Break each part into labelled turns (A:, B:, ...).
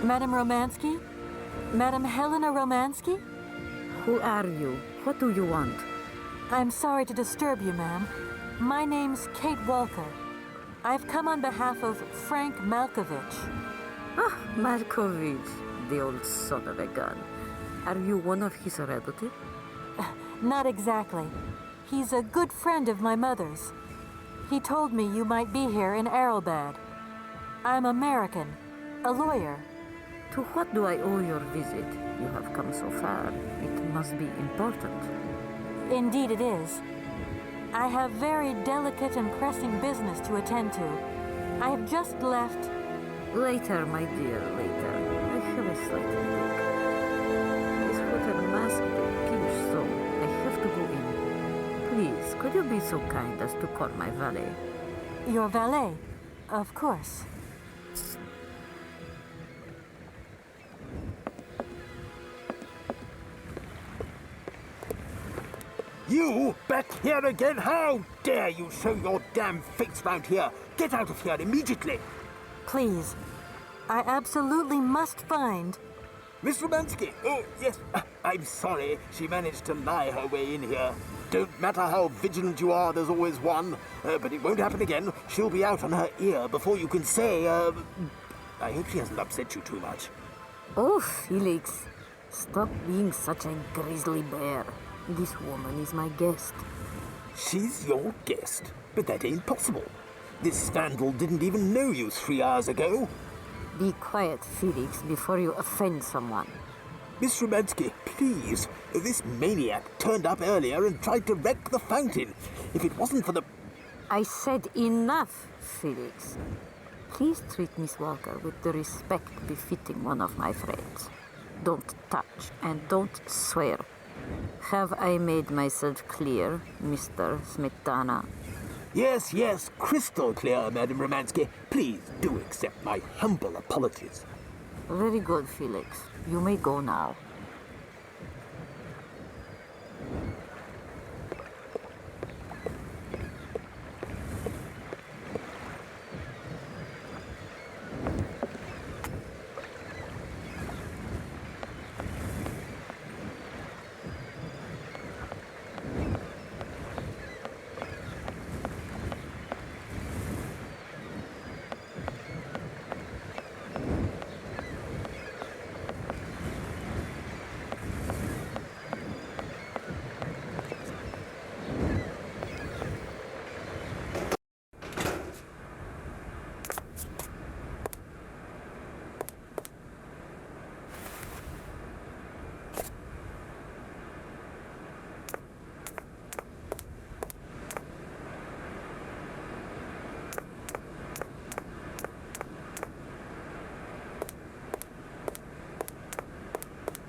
A: Madame Romansky? Madame Helena Romansky?
B: Who are you? What do you want?
A: I'm sorry to disturb you, ma'am. My name's Kate Walker. I've come on behalf of Frank Malkovich.
B: Ah, Malkovich, the old son of a gun. Are you one of his relatives?
A: Not exactly. He's a good friend of my mother's. He told me you might be here in Arrowbad. I'm American, a lawyer.
B: To what do I owe your visit? You have come so far. It must be important.
A: Indeed it is. I have very delicate and pressing business to attend to. I have just left...
B: Later, my dear, later. I have a slight headache. This hotel must be pinch, so I have to go in. Please, could you be so kind as to call my valet?
A: Your valet? Of course.
C: You back here again? How dare you show your damn face round here? Get out of here immediately!
A: Please. I absolutely must find...
C: Miss Romansky! Oh, yes. I'm sorry. She managed to lie her way in here. Don't matter how vigilant you are, there's always one. But it won't happen again. She'll be out on her ear before you can say, I hope she hasn't upset you too much.
B: Oh, Felix. Stop being such a grizzly bear. This woman is my guest.
C: She's your guest? But that ain't possible. This vandal didn't even know you 3 hours ago.
B: Be quiet, Felix, before you offend someone.
C: Miss Romansky, please. This maniac turned up earlier and tried to wreck the fountain. If it wasn't for the...
B: I said enough, Felix. Please treat Miss Walker with the respect befitting one of my friends. Don't touch and don't swear. Have I made myself clear, Mr. Smetana?
C: Yes, yes, crystal clear, Madame Romansky. Please do accept my humble apologies.
B: Very good, Felix. You may go now.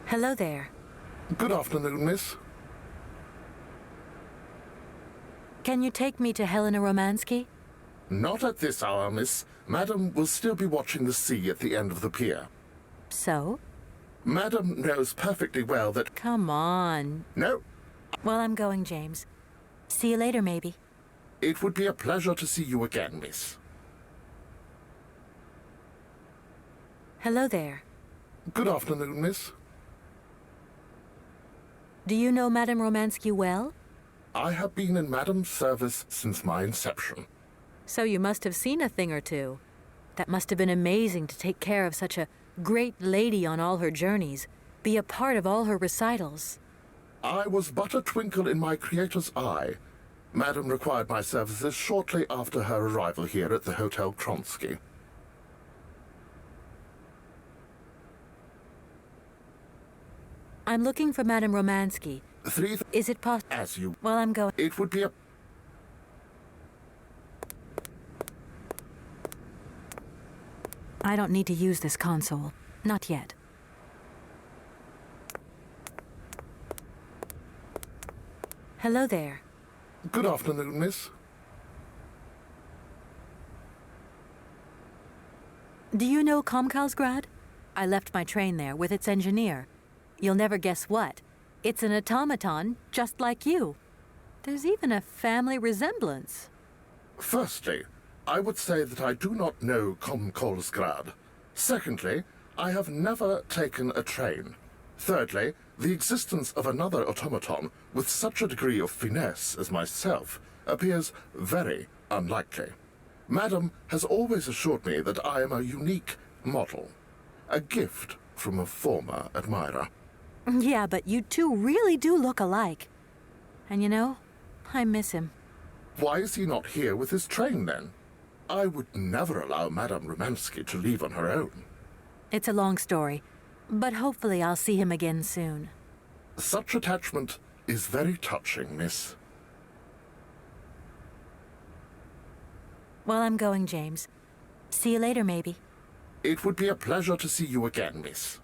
A: Hello there.
D: Good afternoon, miss.
A: Can you take me to Helena Romansky?
D: Not at this hour, miss. Madam will still be watching the sea at the end of the pier.
A: So?
D: Madam knows perfectly well that...
A: Come on.
D: No,
A: Well, I'm going, James. See you later, maybe.
D: it would be a pleasure to see you again, miss.
A: Hello there.
D: Good afternoon, miss.
A: Do you know Madame Romansky well?
D: I have been in Madam's service since my inception.
A: So you must have seen a thing or two. That must have been amazing to take care of such a great lady on all her journeys, be a part of all her recitals.
D: I was but a twinkle in my creator's eye. Madam required my services shortly after her arrival here at the Hotel Kronsky.
A: I'm looking for Madame Romansky. Is it possible?
D: As you...
A: Well, I'm going.
D: It would be a...
A: I don't need to use this console. Not yet. Hello there.
D: Good afternoon, miss.
A: Do you know Komkalsgrad? I left my train there with its engineer. You'll never guess what. It's an automaton, just like you. There's even a family resemblance.
D: Firstly, I would say that I do not know Komkolsgrad. Secondly, I have never taken a train. Thirdly, the existence of another automaton with such a degree of finesse as myself appears very unlikely. Madam has always assured me that I am a unique model, a gift from a former admirer.
A: Yeah, but you two really do look alike. And you know, I miss him.
D: Why is he not here with his train, then? I would never allow Madame Romansky to leave on her own.
A: It's a long story, but hopefully I'll see him again soon.
D: Such attachment is very touching, miss.
A: Well, I'm going, James. See you later, maybe.
D: It would be a pleasure to see you again, miss.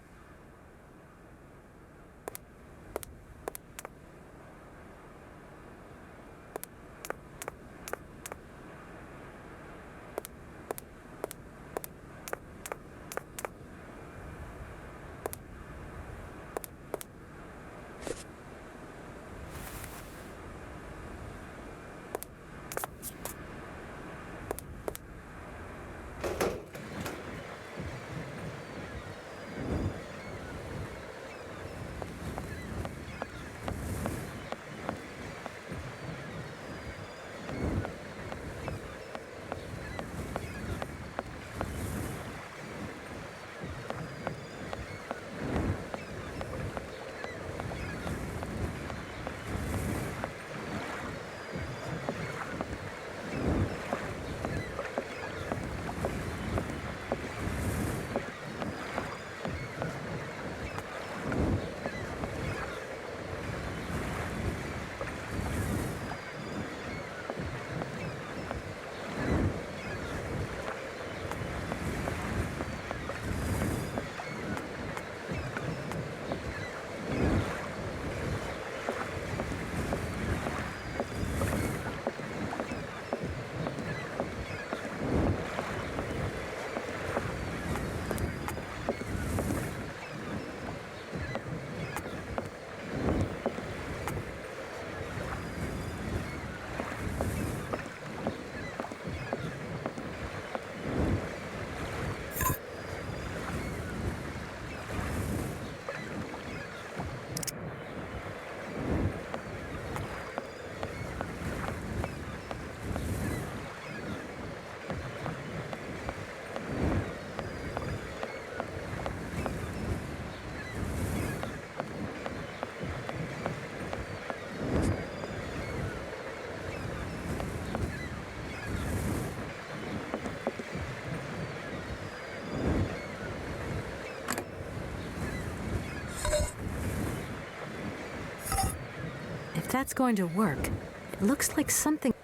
A: If that's going to work, it looks like something...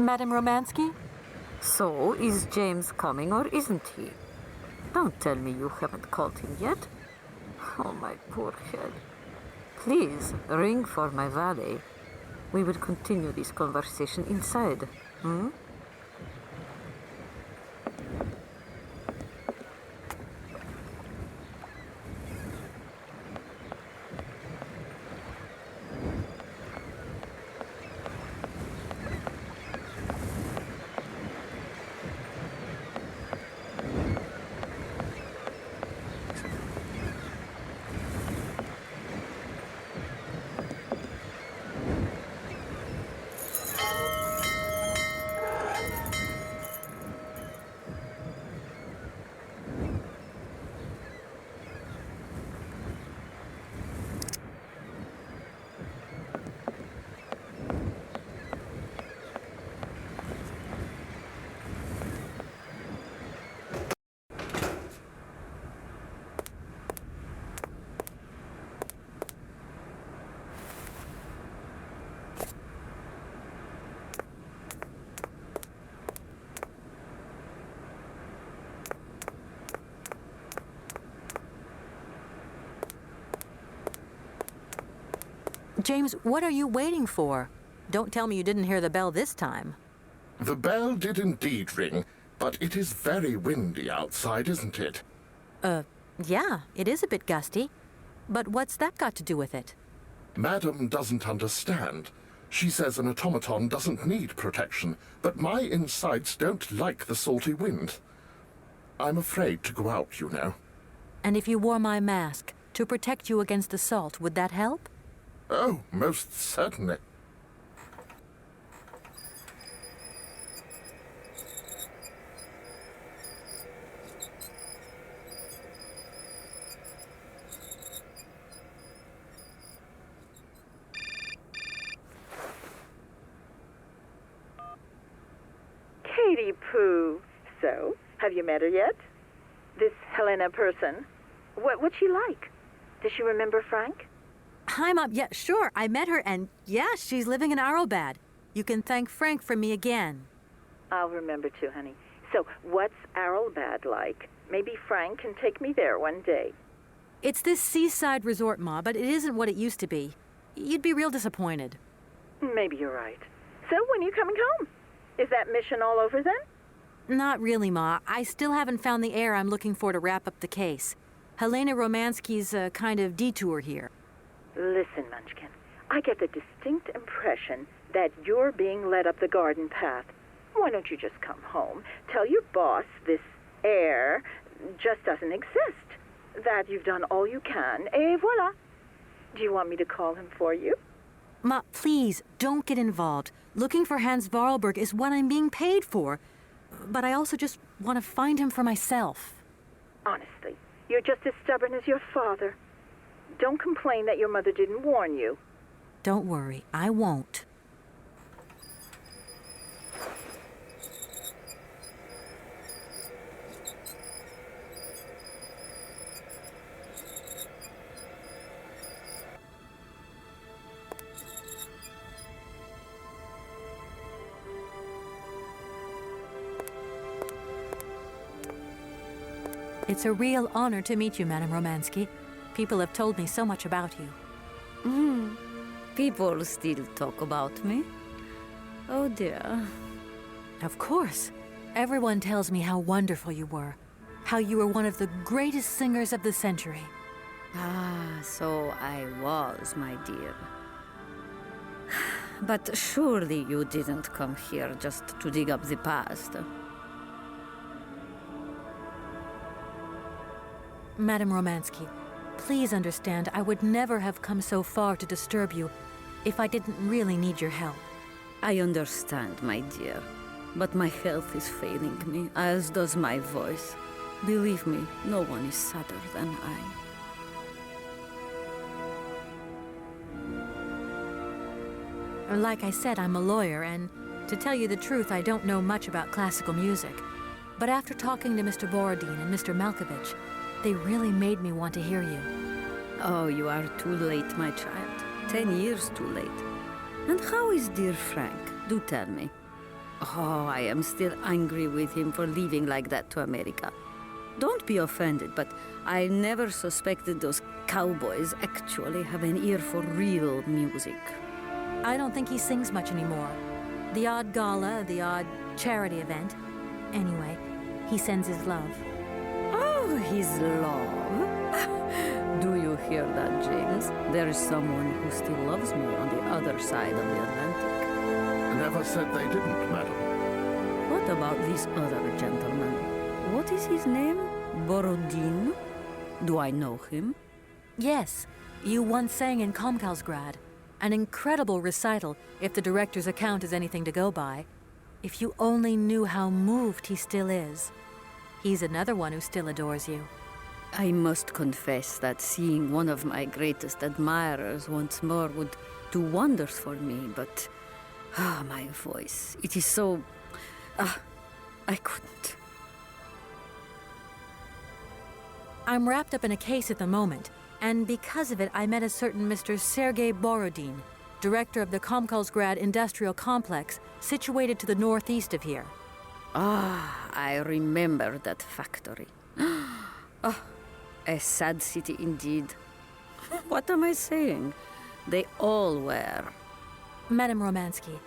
A: Madame Romansky?
B: So, is James coming or isn't he? Don't tell me you haven't called him yet. Oh, my poor head. Please, ring for my valet. We will continue this conversation inside. Hmm?
A: James, what are you waiting for? Don't tell me you didn't hear the bell this time.
D: The bell did indeed ring, but it is very windy outside, isn't it?
A: Yeah, it is a bit gusty. But what's that got to do with it?
D: Madam doesn't understand. She says an automaton doesn't need protection, but my insides don't like the salty wind. I'm afraid to go out, you know.
A: And if you wore my mask to protect you against the salt, would that help?
D: Oh, most certainly.
E: Katie Pooh. So, have you met her yet? This Helena person? What's she like? Does she remember Frank?
A: Hi, Mom. Yeah, sure. I met her, and yeah, she's living in Arrowbad. You can thank Frank for me again.
E: I'll remember too, honey. So, what's Arrowbad like? Maybe Frank can take me there one day.
A: It's this seaside resort, Ma, but it isn't what it used to be. You'd be real disappointed.
E: Maybe you're right. So, when are you coming home? Is that mission all over then?
A: Not really, Ma. I still haven't found the heir I'm looking for to wrap up the case. Helena Romansky's a kind of detour here.
E: Listen, Munchkin, I get the distinct impression that you're being led up the garden path. Why don't you just come home, tell your boss this heir just doesn't exist, that you've done all you can, et voila. Do you want me to call him for you?
A: Ma, please, don't get involved. Looking for Hans Vorarlberg is what I'm being paid for. But I also just want to find him for myself.
E: Honestly, you're just as stubborn as your father. Don't complain that your mother didn't warn you.
A: Don't worry, I won't. It's a real honor to meet you, Madame Romansky. People have told me so much about you.
B: People still talk about me. Oh dear.
A: Of course. Everyone tells me how wonderful you were. How you were one of the greatest singers of the century.
B: Ah, so I was, my dear. But surely you didn't come here just to dig up the past.
A: Madame Romansky, please understand I would never have come so far to disturb you if I didn't really need your help.
B: I understand, my dear. But my health is failing me, as does my voice. Believe me, no one is sadder than I.
A: Like I said, I'm a lawyer, and to tell you the truth, I don't know much about classical music. But after talking to Mr. Borodin and Mr. Malkovich, they really made me want to hear you.
B: Oh, you are too late, my child. 10 years too late. And how is dear Frank? Do tell me. Oh, I am still angry with him for leaving like that to America. Don't be offended, but I never suspected those cowboys actually have an ear for real music.
A: I don't think he sings much anymore. The odd gala, the odd charity event. Anyway, he sends his love.
B: Oh, his love. Do you hear that, James? There is someone who still loves me on the other side of the Atlantic.
D: Never said they didn't, madam.
B: What about this other gentleman? What is his name? Borodin? Do I know him?
A: Yes, you once sang in Komkalsgrad. An incredible recital, if the director's account is anything to go by. If you only knew how moved he still is. He's another one who still adores you.
B: I must confess that seeing one of my greatest admirers once more would do wonders for me, but... my voice. It is so... I couldn't.
A: I'm wrapped up in a case at the moment, and because of it, I met a certain Mr. Sergei Borodin, director of the Komkalsgrad Industrial Complex, situated to the northeast of here.
B: I remember that factory. A sad city indeed. What am I saying? They all were.
A: Madame Romansky,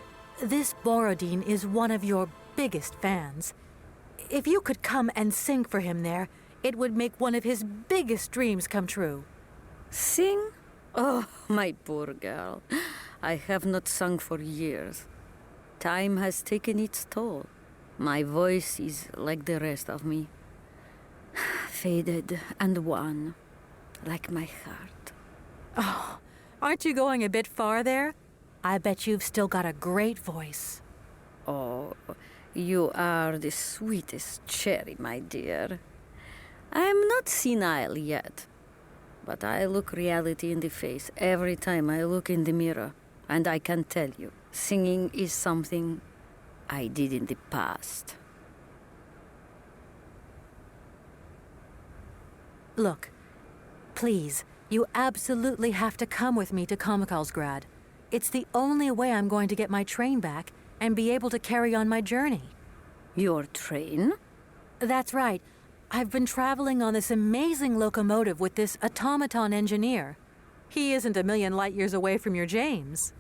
A: this Borodin is one of your biggest fans. If you could come and sing for him there, it would make one of his biggest dreams come true.
B: Sing? Oh, my poor girl. I have not sung for years. Time has taken its toll. My voice is like the rest of me. Faded and wan, like my heart.
A: Oh, aren't you going a bit far there? I bet you've still got a great voice.
B: Oh, you are the sweetest cherry, my dear. I am not senile yet, but I look reality in the face every time I look in the mirror, and I can tell you, singing is something I did in the past.
A: Look, please, you absolutely have to come with me to Komkalsgrad. It's the only way I'm going to get my train back and be able to carry on my journey.
B: Your train?
A: That's right. I've been traveling on this amazing locomotive with this automaton engineer. He isn't a million light years away from your James.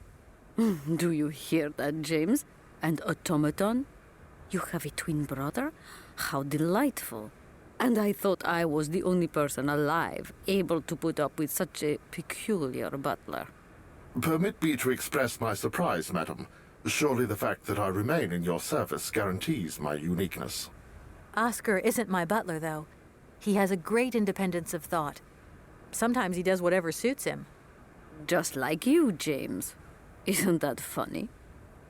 B: Do you hear that, James? And automaton? You have a twin brother? How delightful. And I thought I was the only person alive able to put up with such a peculiar butler.
D: Permit me to express my surprise, madam. Surely the fact that I remain in your service guarantees my uniqueness.
A: Oscar isn't my butler, though. He has a great independence of thought. Sometimes he does whatever suits him.
B: Just like you, James. Isn't that funny?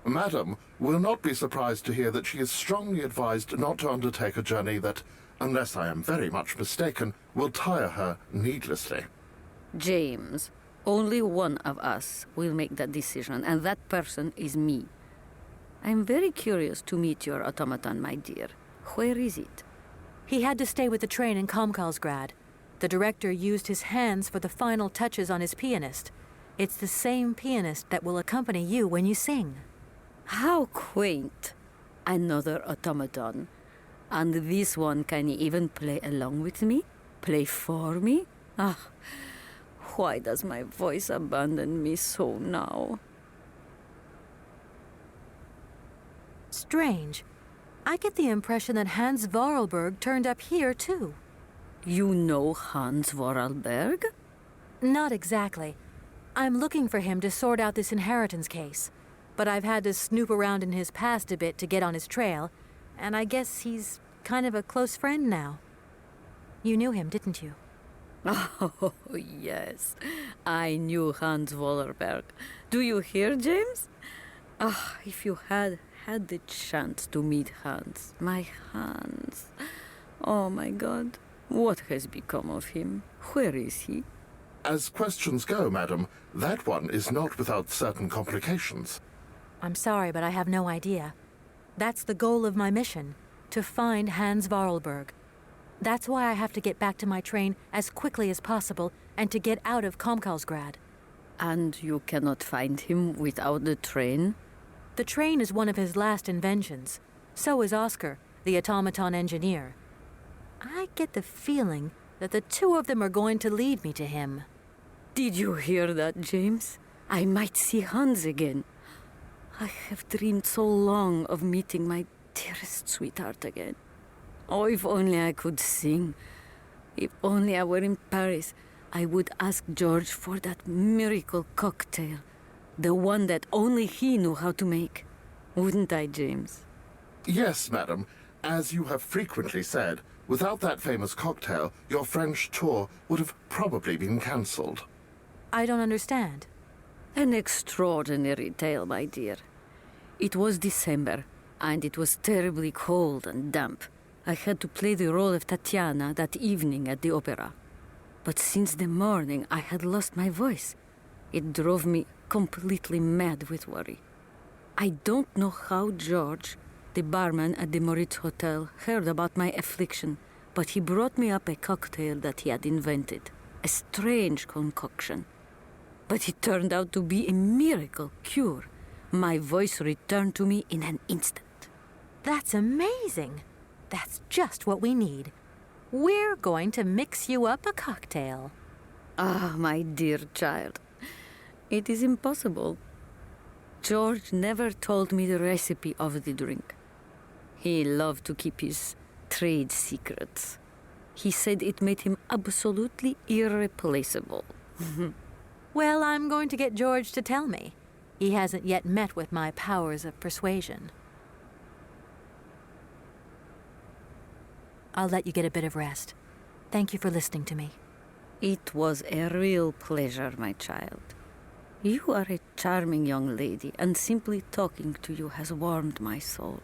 D: Madam will not be surprised to hear that she is strongly advised not to undertake a journey that, unless I am very much mistaken, will tire her needlessly.
B: James, only one of us will make that decision, and that person is me. I'm very curious to meet your automaton, my dear. Where is it?
A: He had to stay with the train in Komkalsgrad. The director used his hands for the final touches on his pianist. It's the same pianist that will accompany you when you sing.
B: How quaint. Another automaton. And this one can even play along with me? Play for me? Ah, why does my voice abandon me so now?
A: Strange. I get the impression that Hans Vorarlberg turned up here, too.
B: You know Hans Vorarlberg?
A: Not exactly. I'm looking for him to sort out this inheritance case. But I've had to snoop around in his past a bit to get on his trail, and I guess he's kind of a close friend now. You knew him, didn't you?
B: Oh, yes. I knew Hans Vorarlberg. Do you hear, James? Ah, if you had the chance to meet Hans. My Hans. Oh, my God. What has become of him? Where is he?
D: As questions go, madam, that one is not without certain complications.
A: I'm sorry, but I have no idea. That's the goal of my mission, to find Hans Vorarlberg. That's why I have to get back to my train as quickly as possible and to get out of Komkalsgrad.
B: And you cannot find him without the train?
A: The train is one of his last inventions. So is Oscar, the automaton engineer. I get the feeling that the two of them are going to lead me to him.
B: Did you hear that, James? I might see Hans again. I have dreamed so long of meeting my dearest sweetheart again. Oh, if only I could sing. If only I were in Paris, I would ask George for that miracle cocktail. The one that only he knew how to make. Wouldn't I, James?
D: Yes, madam. As you have frequently said, without that famous cocktail, your French tour would have probably been cancelled.
A: I don't understand.
B: An extraordinary tale, my dear. It was December, and it was terribly cold and damp. I had to play the role of Tatiana that evening at the opera. But since the morning, I had lost my voice. It drove me completely mad with worry. I don't know how George, the barman at the Moritz Hotel, heard about my affliction, but he brought me up a cocktail that he had invented. A strange concoction. But it turned out to be a miracle cure. My voice returned to me in an instant.
A: That's amazing. That's just what we need. We're going to mix you up a cocktail.
B: Ah, my dear child. It is impossible. George never told me the recipe of the drink. He loved to keep his trade secrets. He said it made him absolutely irreplaceable.
A: Well, I'm going to get George to tell me. He hasn't yet met with my powers of persuasion. I'll let you get a bit of rest. Thank you for listening to me.
B: It was a real pleasure, my child. You are a charming young lady, and simply talking to you has warmed my soul.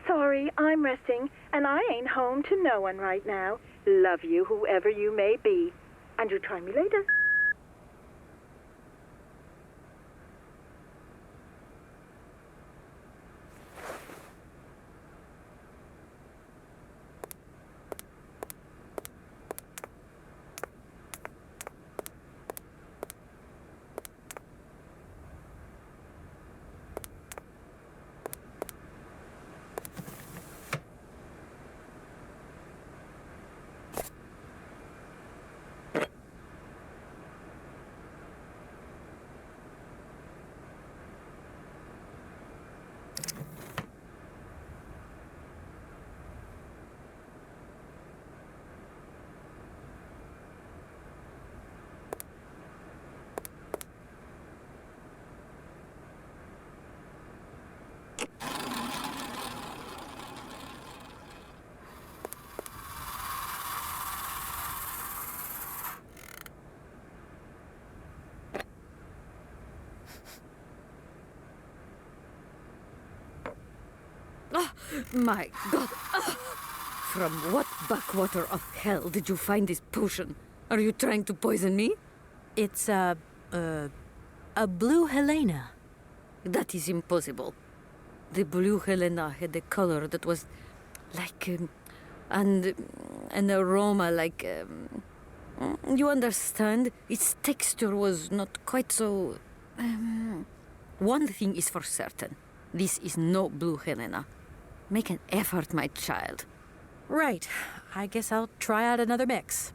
E: Sorry, I'm resting, and I ain't home to no one right now. Love you, whoever you may be. And you try me later.
B: My God! From what backwater of hell did you find this potion? Are you trying to poison me?
A: It's a blue Helena.
B: That is impossible. The blue Helena had a color that was like and an aroma like you understand? Its texture was not quite so. One thing is for certain: this is no blue Helena. Make an effort, my child.
A: Right. I guess I'll try out another mix.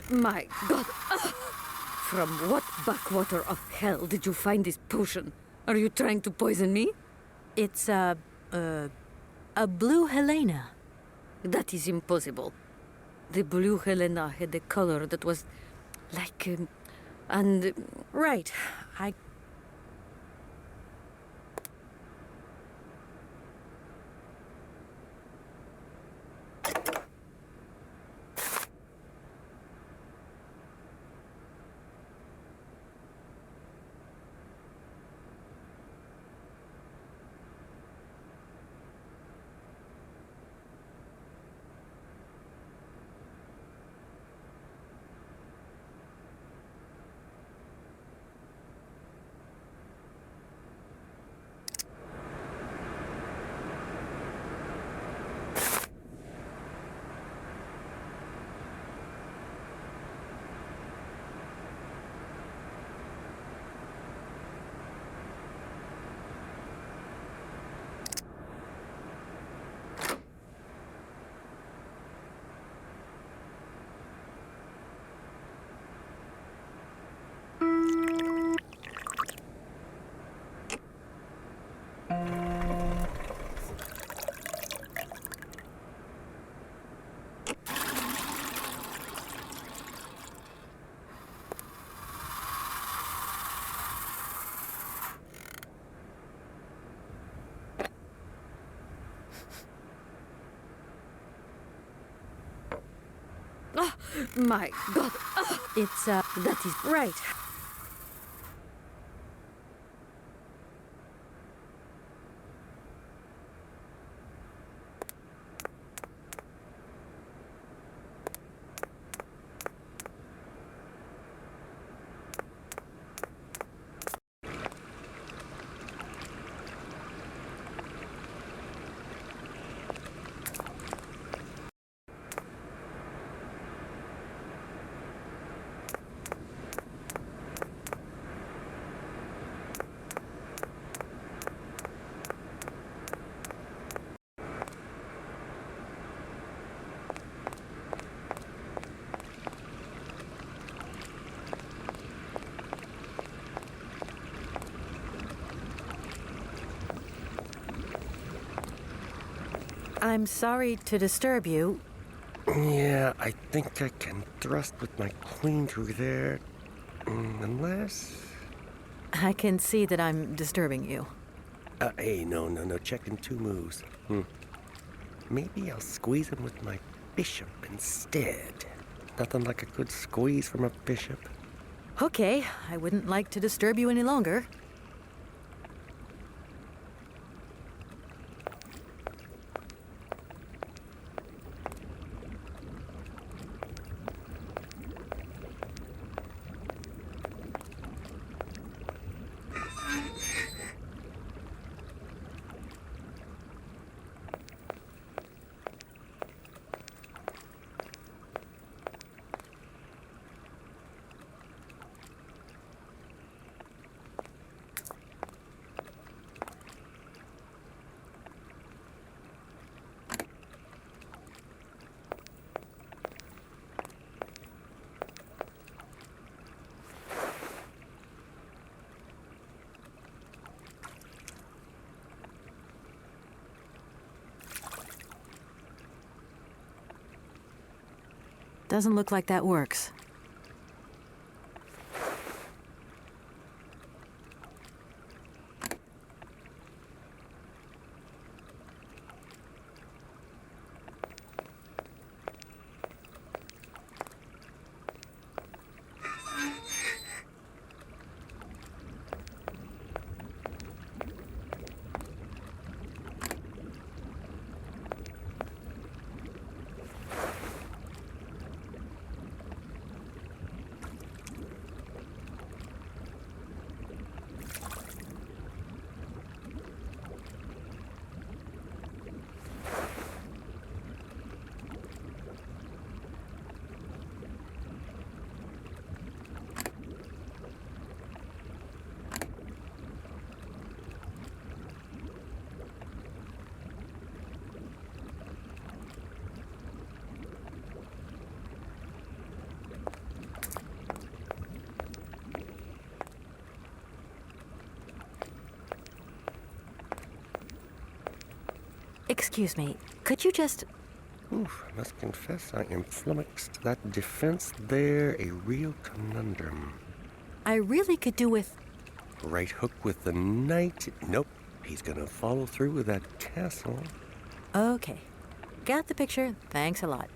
B: My God! From what backwater of hell did you find this potion? Are you trying to poison me?
A: It's a blue Helena.
B: That is impossible. The blue Helena had a color that was like... and...
A: Right. I
B: my God!
A: it's
B: That is
A: right. I'm sorry to disturb you.
F: Yeah, I think I can thrust with my queen through there. Unless...
A: I can see that I'm disturbing you.
F: Hey, no. Checking two moves. Maybe I'll squeeze him with my bishop instead. Nothing like a good squeeze from a bishop.
A: Okay, I wouldn't like to disturb you any longer. Doesn't look like that works. Excuse me, could you just...
F: Oof, I must confess I am flummoxed. That defense there, a real conundrum.
A: I really could do with...
F: Right hook with the knight. Nope, he's gonna follow through with that castle.
A: Okay. Got the picture. Thanks a lot.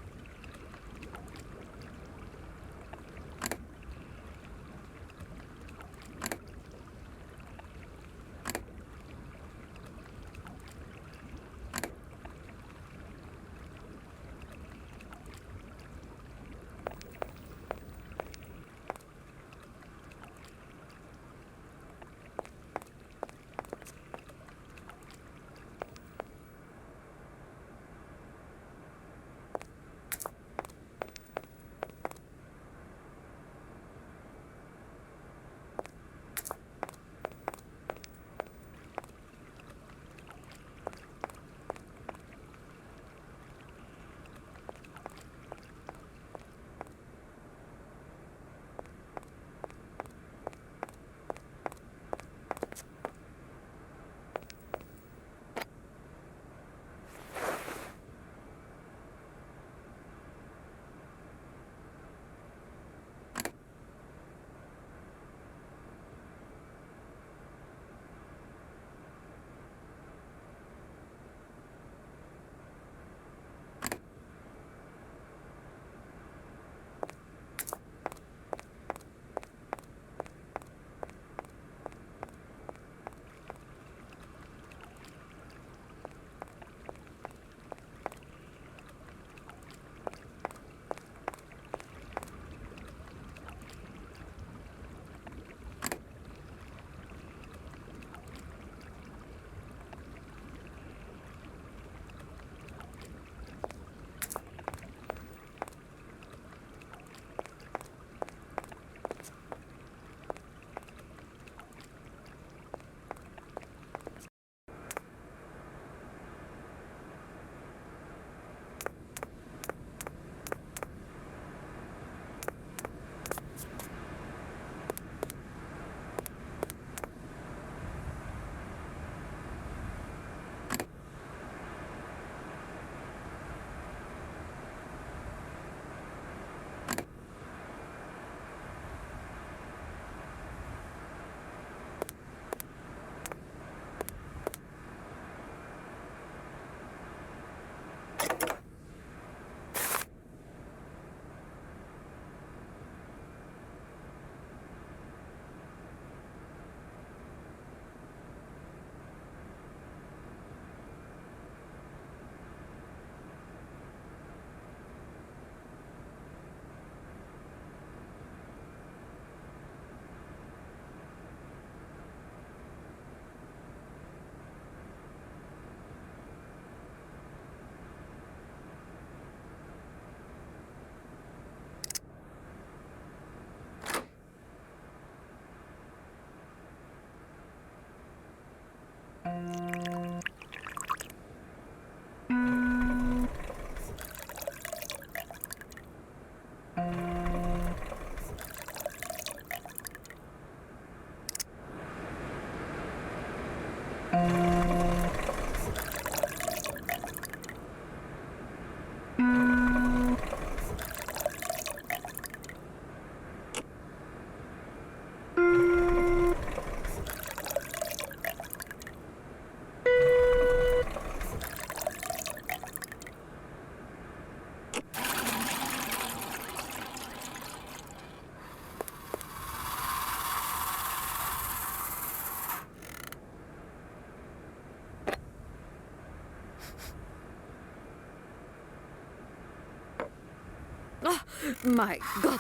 B: My God,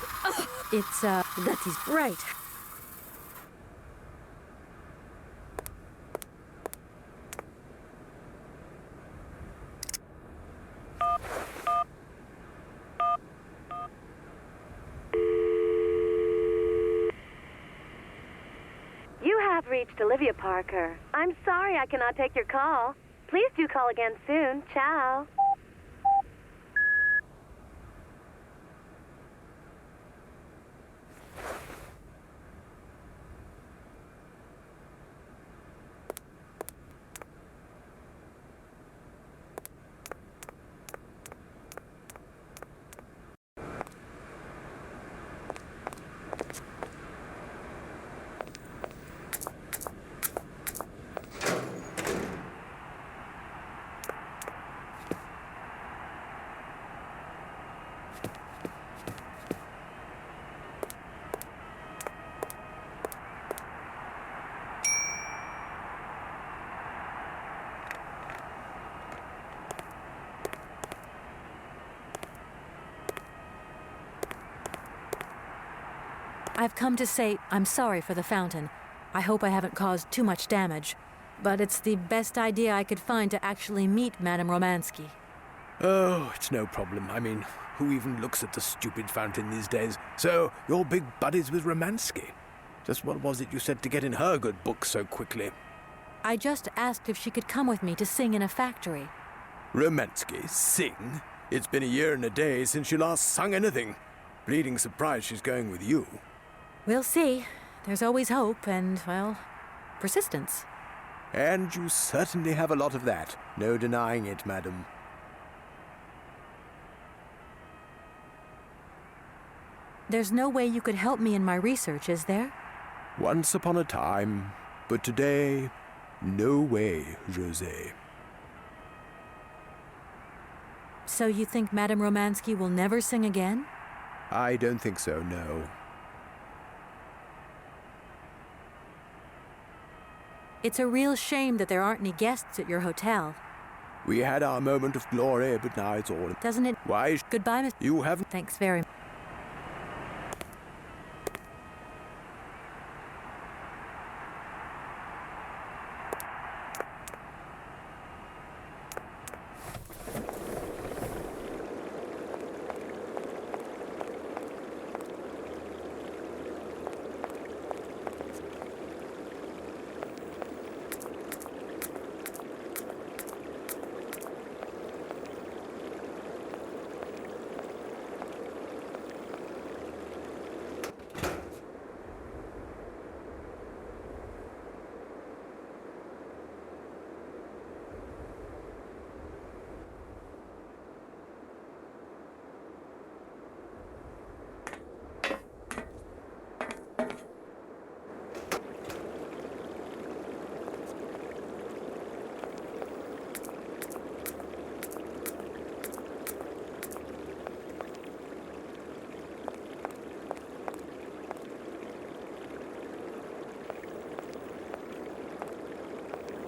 A: It's,
B: that is right.
G: You have reached Olivia Parker. I'm sorry I cannot take your call. Please do call again soon. Ciao.
A: I've come to say I'm sorry for the fountain. I hope I haven't caused too much damage. But it's the best idea I could find to actually meet Madame Romansky.
H: Oh, it's no problem. I mean, who even looks at the stupid fountain these days? So, you're big buddies with Romansky. Just what was it you said to get in her good book so quickly?
A: I just asked if she could come with me to sing in a factory.
H: Romansky? Sing? It's been a year and a day since she last sung anything. Bleeding surprised she's going with you.
A: We'll see. There's always hope and, well, persistence.
H: And you certainly have a lot of that. No denying it, madam.
A: There's no way you could help me in my research, is there?
H: Once upon a time, but today, no way, José.
A: So you think Madame Romansky will never sing again?
H: I don't think so, no.
A: It's a real shame that there aren't any guests at your hotel.
H: We had our moment of glory, but now it's all...
A: Doesn't it?
H: Why?
A: Goodbye, Miss...
H: You haven't...
A: Thanks very much.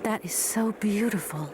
A: That is so beautiful.